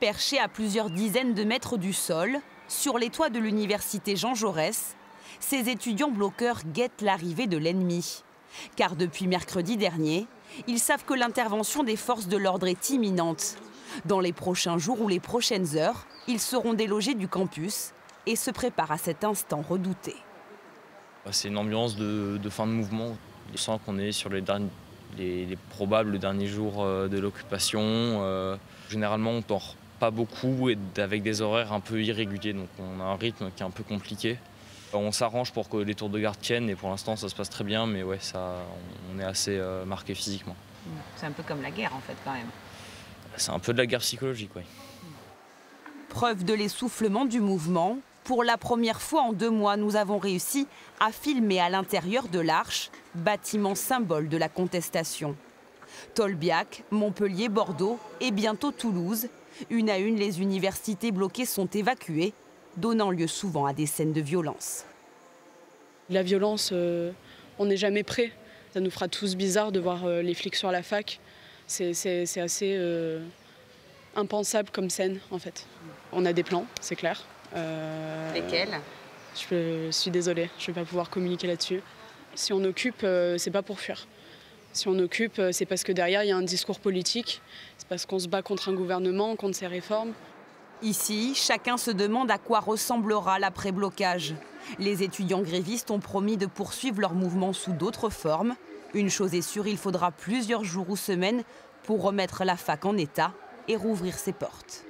Perchés à plusieurs dizaines de mètres du sol, sur les toits de l'université Jean Jaurès, ces étudiants bloqueurs guettent l'arrivée de l'ennemi. Car depuis mercredi dernier, ils savent que l'intervention des forces de l'ordre est imminente. Dans les prochains jours ou les prochaines heures, ils seront délogés du campus et se préparent à cet instant redouté. C'est une ambiance de fin de mouvement. On sent qu'on est sur les probables derniers jours de l'occupation. Généralement, on ne dort pas beaucoup et avec des horaires un peu irréguliers. Donc on a un rythme qui est un peu compliqué. On s'arrange pour que les tours de garde tiennent et pour l'instant, ça se passe très bien. Mais ouais, on est assez marqué physiquement. C'est un peu comme la guerre, en fait, quand même. C'est un peu de la guerre psychologique, oui. Preuve de l'essoufflement du mouvement. Pour la première fois en 2 mois, nous avons réussi à filmer à l'intérieur de l'Arche, bâtiment symbole de la contestation. Tolbiac, Montpellier, Bordeaux et bientôt Toulouse. Une à une, les universités bloquées sont évacuées, donnant lieu souvent à des scènes de violence. La violence, on n'est jamais prêt. Ça nous fera tous bizarre de voir les flics sur la fac. C'est assez impensable comme scène, en fait. On a des plans, c'est clair. Lesquels ? Je suis désolée, je ne vais pas pouvoir communiquer là-dessus. Si on occupe, c'est pas pour fuir. Si on occupe, c'est parce que derrière, il y a un discours politique. C'est parce qu'on se bat contre un gouvernement, contre ses réformes. Ici, chacun se demande à quoi ressemblera l'après-blocage. Les étudiants grévistes ont promis de poursuivre leur mouvement sous d'autres formes. Une chose est sûre, il faudra plusieurs jours ou semaines pour remettre la fac en état et rouvrir ses portes.